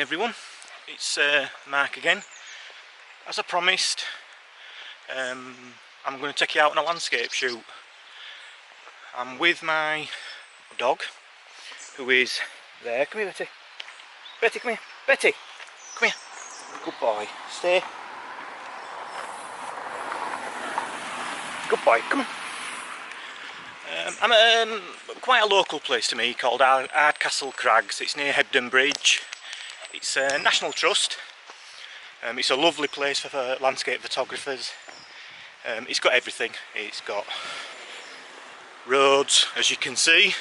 everyone, it's Mark again. As I promised, I'm going to take you out on a landscape shoot. I'm with my dog, who is there. Come here, Betty. Betty, come here. Betty, come here. Good boy. Stay. Good boy. Come on. I'm at quite a local place to me called Ardcastle Crags. It's near Hebden Bridge. It's a National Trust. It's a lovely place for landscape photographers. It's got everything. It's got roads, as you can see.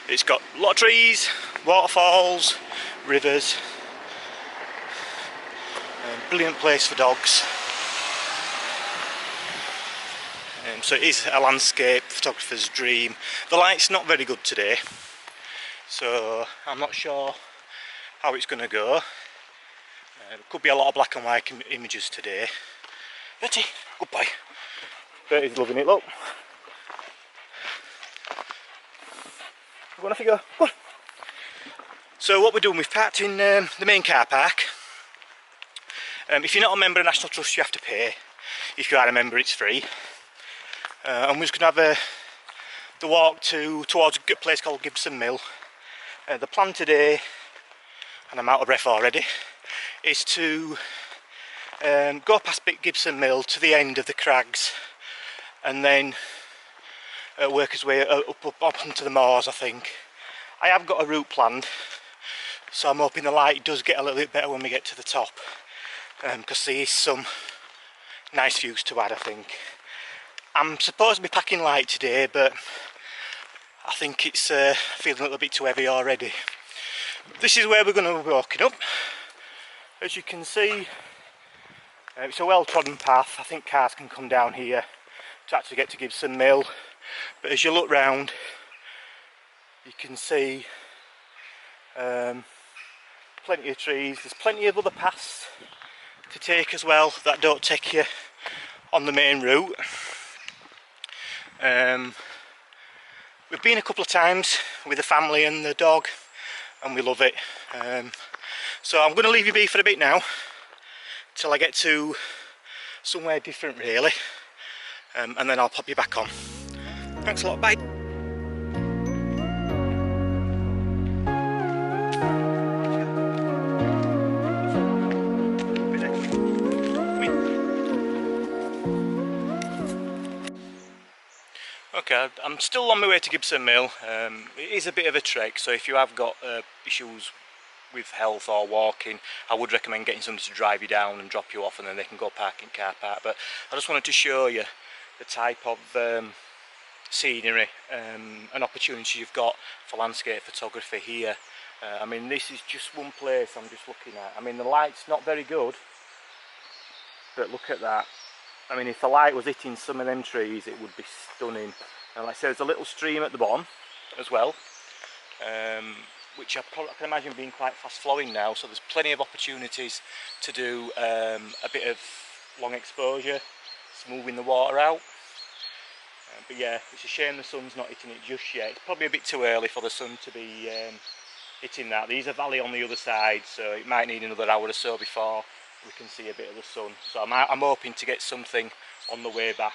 It's got a lot of trees, waterfalls, rivers. Brilliant place for dogs. So it is a landscape photographer's dream. The light's not very good today, so I'm not sure how it's going to go. There could be a lot of black and white images today. Betty, good boy. Betty's loving it, look. Go on, off you go. Go on. So what we're doing, we've parked in the main car park. If you're not a member of National Trust, you have to pay. If you are a member, it's free. And we're just going to have the walk towards a place called Gibson Mill. The plan today, and I'm out of breath already, is to go past Gibson Mill to the end of the crags and then work his way up onto the moors, I think. I have got a route planned, so I'm hoping the light does get a little bit better when we get to the top, because there is some nice views to add, I think. I'm supposed to be packing light today, but I think it's feeling a little bit too heavy already. This is where we're going to be walking up. As you can see, it's a well-trodden path. I think cars can come down here to actually get to Gibson Mill. But as you look round, you can see plenty of trees. There's plenty of other paths to take as well that don't take you on the main route. We've been a couple of times with the family and the dog, and we love it. So I'm going to leave you be for a bit now, till I get to somewhere different really, and then I'll pop you back on. Thanks a lot, bye. Okay, I'm still on my way to Gibson Mill. It is a bit of a trek, so if you have got issues with health or walking, I would recommend getting somebody to drive you down and drop you off, and then they can go park in car park. But I just wanted to show you the type of scenery and opportunities you've got for landscape photography here. I mean, this is just one place I'm just looking at. I mean, the light's not very good, but look at that. I mean, if the light was hitting some of them trees, it would be stunning. And like I said, there's a little stream at the bottom as well, which I can imagine being quite fast flowing now, so there's plenty of opportunities to do a bit of long exposure, smoothing the water out. But yeah, it's a shame the sun's not hitting it just yet. It's probably a bit too early for the sun to be hitting that. There's a valley on the other side, so it might need another hour or so before we can see a bit of the sun. So I'm hoping to get something on the way back.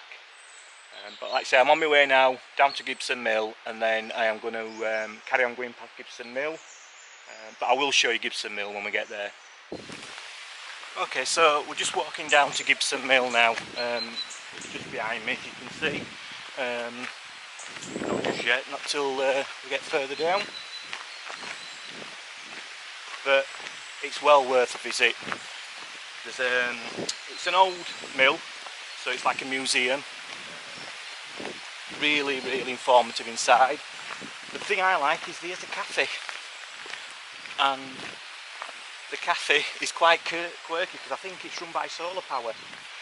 But like I say, I'm on my way now down to Gibson Mill, and then I am going to carry on going past Gibson Mill. But I will show you Gibson Mill when we get there. Okay, so we're just walking down to Gibson Mill now. It's just behind me, if you can see. Not just yet, not till we get further down. But it's well worth a visit. It's an old mill, so it's like a museum. Really, really informative inside. The thing I like is there's a cafe, and the cafe is quite quirky because I think it's run by solar power.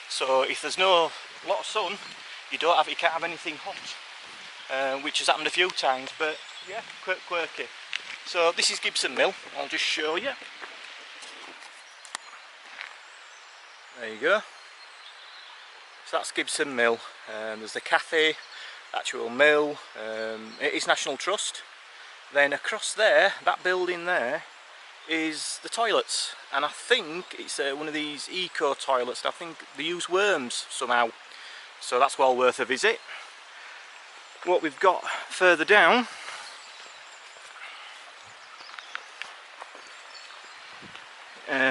So if there's no lot of sun, you can't have anything hot, which has happened a few times. But yeah, quirky. So this is Gibson Mill. I'll just show you. There you go. So that's Gibson Mill. There's the cafe, actual mill. It is National Trust. Then across there, that building there, is the toilets, and I think it's one of these eco toilets. I think they use worms somehow, so that's well worth a visit. What we've got further down,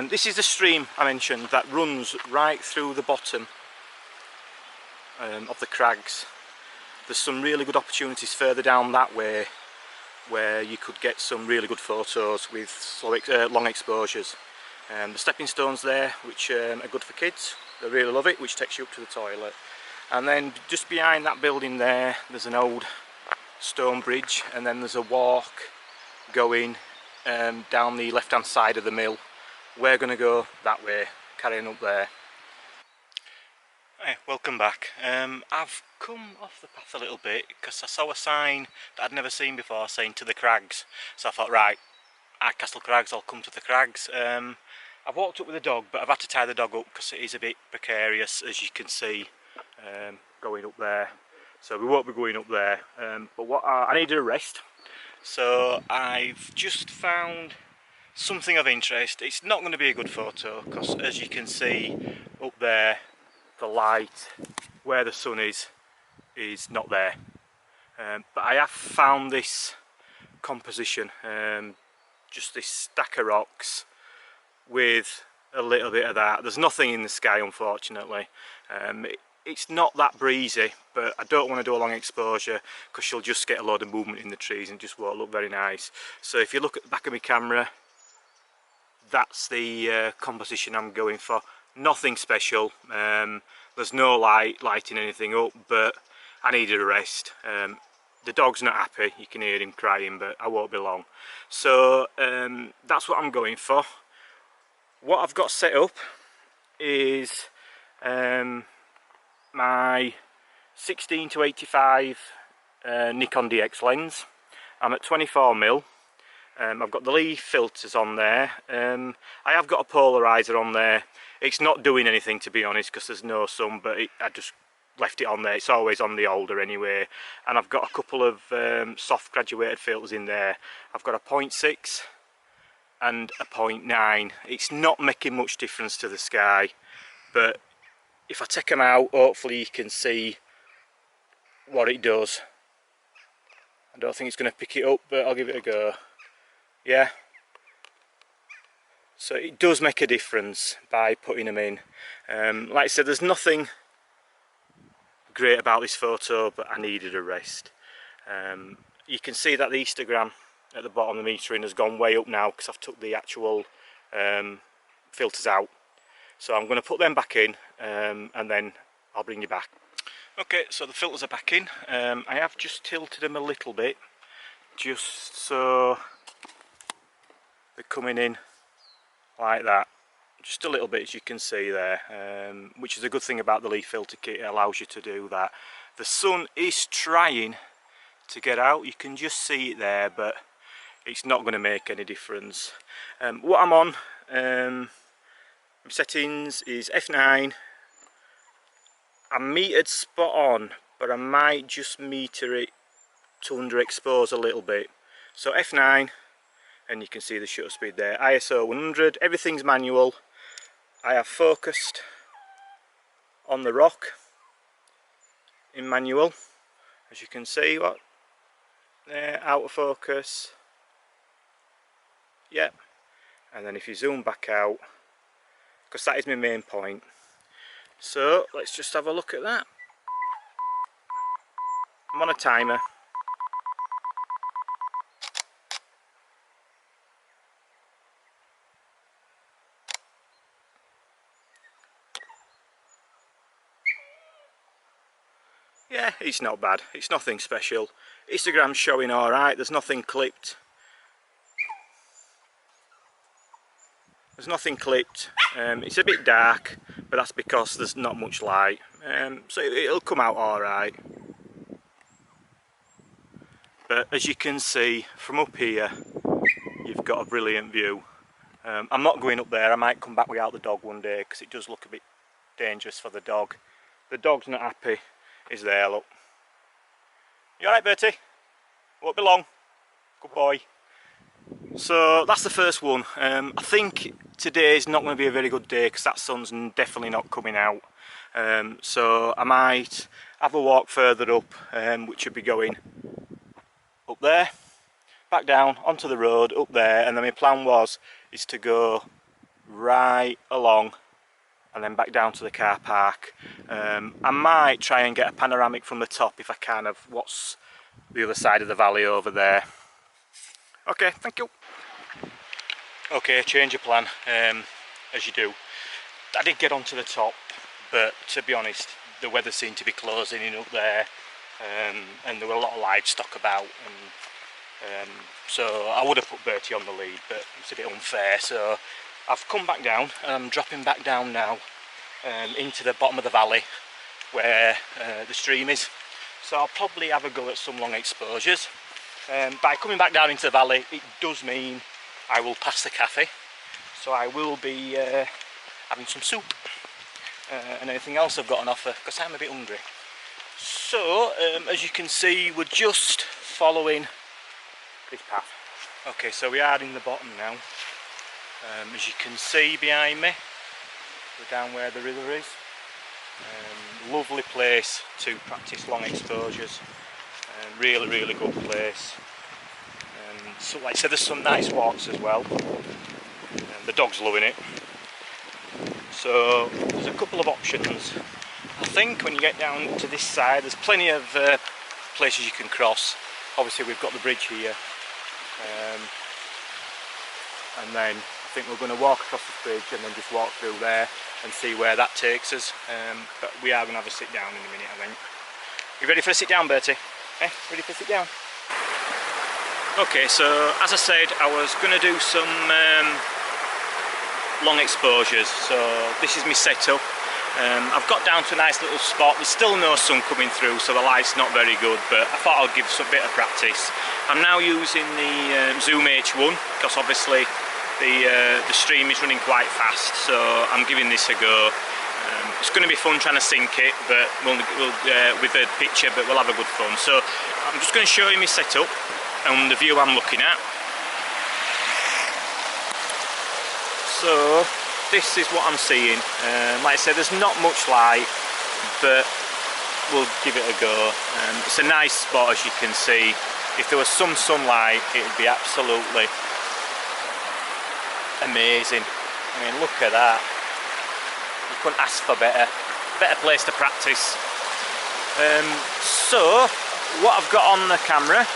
this is the stream I mentioned that runs right through the bottom of the crags. There's some really good opportunities further down that way where you could get some really good photos with long exposures. The stepping stones there, which are good for kids, they really love it, which takes you up to the toilet. And then just behind that building there, there's an old stone bridge, and then there's a walk going down the left hand side of the mill. We're going to go that way, carrying up there. Hey, welcome back. I've come off the path a little bit because I saw a sign that I'd never seen before saying to the crags, so I thought, right, at Castle Crags I'll come to the crags. I've walked up with the dog, but I've had to tie the dog up because it is a bit precarious, as you can see, going up there. So we won't be going up there, but what I needed a rest, so I've just found something of interest. It's not going to be a good photo because, as you can see up there, the light where the sun is not there, but I have found this composition, just this stack of rocks with a little bit of that. There's nothing in the sky, unfortunately. It's not that breezy, but I don't want to do a long exposure because you'll just get a load of movement in the trees and just won't look very nice. So if you look at the back of my camera, that's the composition I'm going for. Nothing special, there's no lighting anything up, but I needed a rest. The dog's not happy, you can hear him crying, but I won't be long. So that's what I'm going for. What I've got set up is my 16-85 Nikon DX lens. I'm at 24mm. I've got the leaf filters on there. I have got a polarizer on there. It's not doing anything, to be honest, because there's no sun, but I just left it on there. It's always on the holder anyway. And I've got a couple of soft graduated filters in there. I've got a 0.6 and a 0.9. It's not making much difference to the sky, but if I take them out, hopefully you can see what it does. I don't think it's going to pick it up, but I'll give it a go. Yeah, so it does make a difference by putting them in. Like I said, there's nothing great about this photo, but I needed a rest. You can see that the histogram at the bottom of the metering has gone way up now because I've took the actual filters out. So I'm going to put them back in, and then I'll bring you back. Okay, so the filters are back in. I have just tilted them a little bit, just so they're coming in like that, just a little bit, as you can see there, which is a good thing about the leaf filter kit. It allows you to do that. The sun is trying to get out, you can just see it there, but it's not going to make any difference. What I'm on, my settings is F9. I'm metered spot on, but I might just meter it to underexpose a little bit. So F9, and you can see the shutter speed there. ISO 100, everything's manual. I have focused on the rock in manual, as you can see. What there, out of focus, yep. And then if you zoom back out, because that is my main point. So let's just have a look at that. I'm on a timer. Yeah, it's not bad, it's nothing special. Instagram's showing alright, there's nothing clipped. There's nothing clipped. It's a bit dark, but that's because there's not much light. So it'll come out alright. But as you can see from up here, you've got a brilliant view. I'm not going up there, I might come back without the dog one day because it does look a bit dangerous for the dog. The dog's not happy. He's there, look. You alright, Bertie? Won't be long. Good boy. So that's the first one. I think today's not going to be a very good day because that sun's definitely not coming out. So I might have a walk further up, which would be going up there, back down onto the road, up there, and then my plan is to go right along and then back down to the car park. I might try and get a panoramic from the top if I can of what's the other side of the valley over there. Okay, thank you. Okay, change of plan, as you do. I did get onto the top, but to be honest, the weather seemed to be closing in up there, and there were a lot of livestock about, and so I would have put Bertie on the lead, but it's a bit unfair, so I've come back down, and I'm dropping back down now into the bottom of the valley where the stream is. So I'll probably have a go at some long exposures. By coming back down into the valley, it does mean I will pass the cafe, so I will be having some soup and anything else I've got on offer because I'm a bit hungry. So as you can see, we're just following this path. Okay, so we are in the bottom now. As you can see behind me, we're down where the river is. Lovely place to practice long exposures. Really good place. So like I said, there's some nice walks as well. The dog's loving it. So there's a couple of options. I think when you get down to this side, there's plenty of places you can cross. Obviously we've got the bridge here. And then I think we're going to walk across this bridge and then just walk through there and see where that takes us. But we are going to have a sit down in a minute, I think. You ready for a sit down, Bertie? Eh? Ready for a sit down? Okay, so as I said, I was going to do some long exposures. So this is my setup. I've got down to a nice little spot. There's still no sun coming through, so the light's not very good, but I thought I'd give some bit of practice. I'm now using the Zoom H1 because obviously the stream is running quite fast, so I'm giving this a go. It's going to be fun trying to sync it, but we'll with the picture, but we'll have a good fun. So I'm just going to show you my setup and the view I'm looking at. So this is what I'm seeing. Like I said, there's not much light, but we'll give it a go. It's a nice spot, as you can see. If there was some sunlight, it would be absolutely amazing. I mean, look at that. You couldn't ask for better place to practice. So what I've got on the camera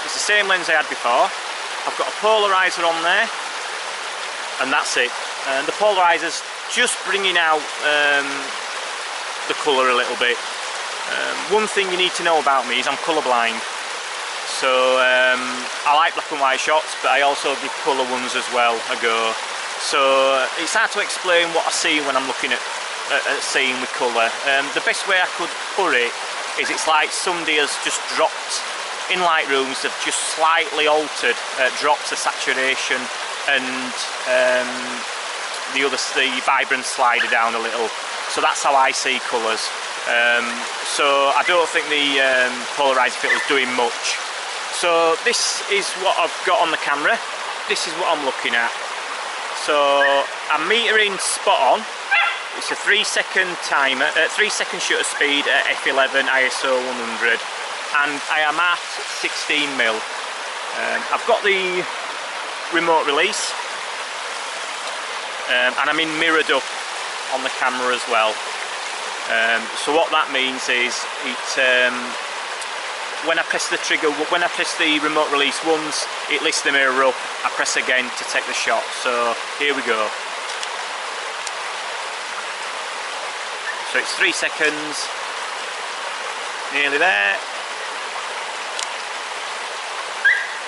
is the same lens I had before. I've got a polarizer on there, and that's it. And the polarizer's just bringing out the colour a little bit. One thing you need to know about me is I'm colourblind. So I like black and white shots, but I also give colour ones as well a go. So it's hard to explain what I see when I'm looking at seeing with colour. The best way I could put it is it's like somebody has just dropped, in Lightrooms, they've just slightly altered, dropped the saturation and the vibrance slider down a little. So that's how I see colours. So I don't think the polarizer filter is doing much. So this is what I've got on the camera. This is what I'm looking at. So I'm metering spot on. It's a 3-second timer, 3-second shutter speed at f11 ISO 100, and I am at 16mm. I've got the remote release, and I'm in mirrored up on the camera as well. So what that means is when I press the trigger, when I press the remote release once, it lifts the mirror up. I press again to take the shot. So here we go. So it's 3 seconds, nearly there.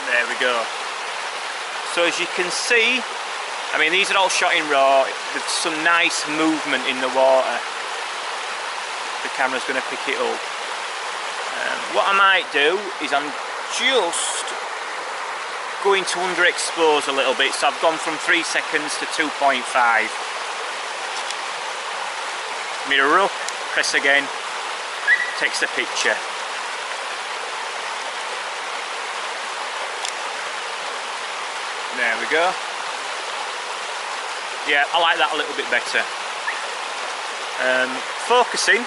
There we go. So as you can see, I mean, these are all shot in RAW. There's some nice movement in the water. The camera's going to pick it up. What I might do is I'm just going to underexpose a little bit, so I've gone from 3 seconds to 2.5. Mirror up, press again, takes the picture. There we go. Yeah, I like that a little bit better. Focusing,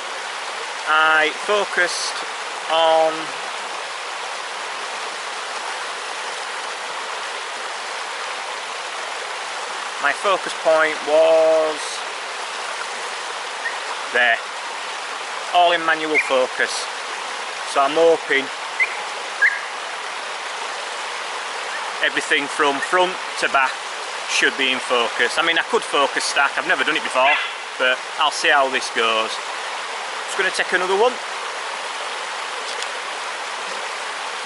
I focused on my focus point was there, all in manual focus. So I'm hoping everything from front to back should be in focus. I mean, I could focus stack, I've never done it before, but I'll see how this goes. Just going to take another one.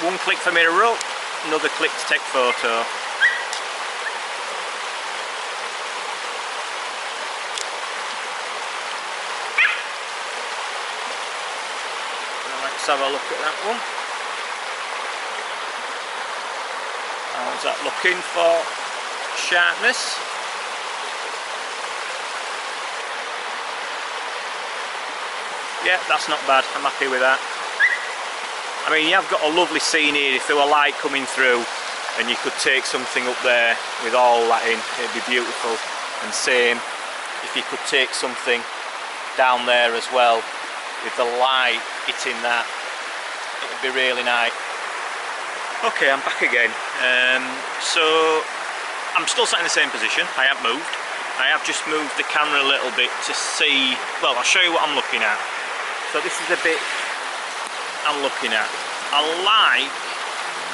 One click for mirror up, another click to take photo. Let's have a look at that one. How's that looking for sharpness? Yeah, that's not bad, I'm happy with that. I mean, you have got a lovely scene here. If there were light coming through and you could take something up there with all that in, it'd be beautiful. And same, if you could take something down there as well with the light hitting that, it'd be really nice. Okay, I'm back again. So I'm still sat in the same position. I haven't moved. I have just moved the camera a little bit to see, well, I'll show you what I'm looking at. So this is the bit I'm looking at. I like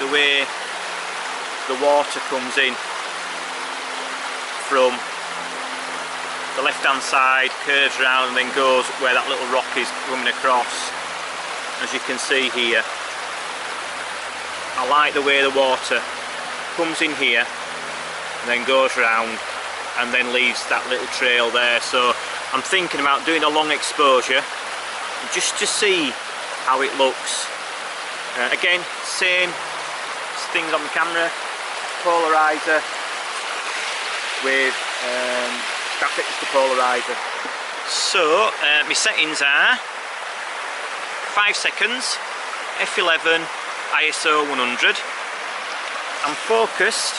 the way the water comes in from the left hand side, curves around and then goes where that little rock is coming across. As you can see here, I like the way the water comes in here and then goes round and then leaves that little trail there. So I'm thinking about doing a long exposure just to see how it looks. Again, same things on the camera, polarizer with graphics to polarizer. So my settings are 5 seconds, f11, ISO 100. I'm focused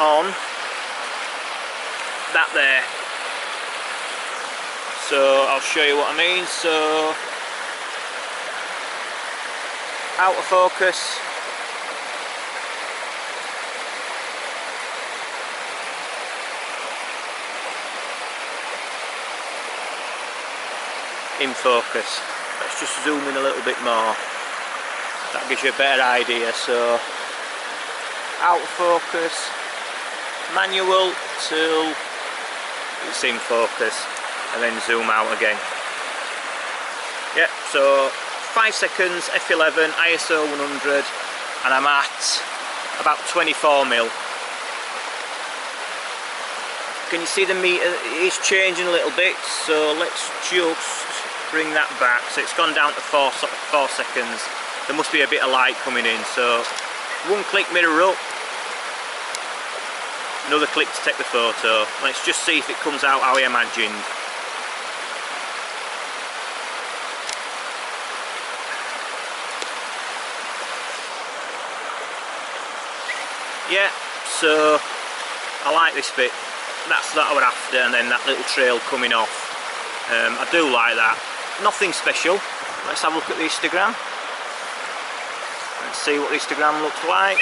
on that there. So I'll show you what I mean. So out of focus, in focus. Let's just zoom in a little bit more. That gives you a better idea. So out of focus, manual till it's in focus, and then zoom out again. Yep, so 5 seconds, f11, ISO 100, and I'm at about 24mm. Can you see the meter? It's changing a little bit, so let's just bring that back. So it's gone down to 4 seconds. There must be a bit of light coming in, so one click mirror up, another click to take the photo. Let's just see if it comes out how I imagined. Yeah, so I like this bit. That's what I was after, and then that little trail coming off. I do like that. Nothing special. Let's have a look at the histogram. Let's see what the histogram looks like.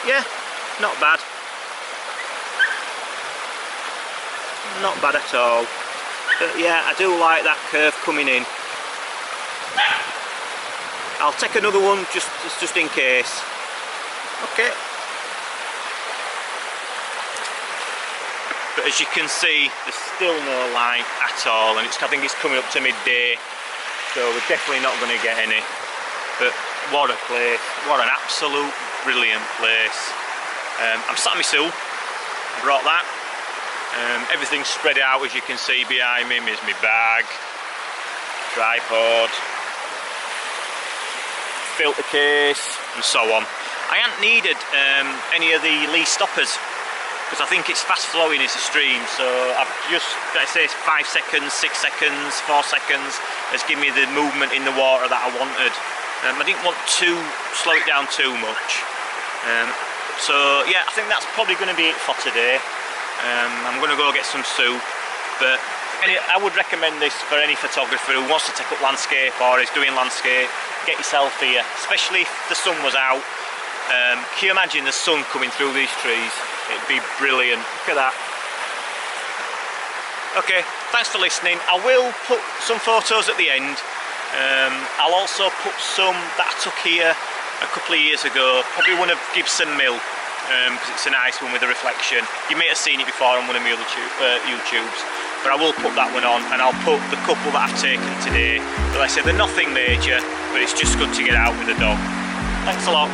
Yeah, not bad. Not bad at all. But yeah, I do like that curve coming in. I'll take another one just in case. Okay. But as you can see, there's still no light at all, and I think it's coming up to midday, so we're definitely not going to get any. But what a place, what an absolute brilliant place. I'm sat on my stool, I brought that. Everything's spread out, as you can see behind me. Is my bag, tripod, filter case, and so on. I hadn't needed any of the lead stoppers, because I think it's fast flowing as a stream, so I've just, let's say 5 seconds, 6 seconds, 4 seconds has given me the movement in the water that I wanted. I didn't want to slow it down too much. So yeah, I think that's probably going to be it for today. I'm going to go get some soup, but I would recommend this for any photographer who wants to take up landscape or is doing landscape. Get yourself here, especially if the sun was out. Can you imagine the sun coming through these trees? It'd be brilliant. Look at that. Okay, thanks for listening. I will put some photos at the end. I'll also put some that I took here a couple of years ago, probably one of Gibson Mill, because it's a nice one with a reflection. You may have seen it before on one of my other YouTubes, but I will put that one on, and I'll put the couple that I've taken today. But like I said, they're nothing major, but it's just good to get out with a dog. Thanks a lot.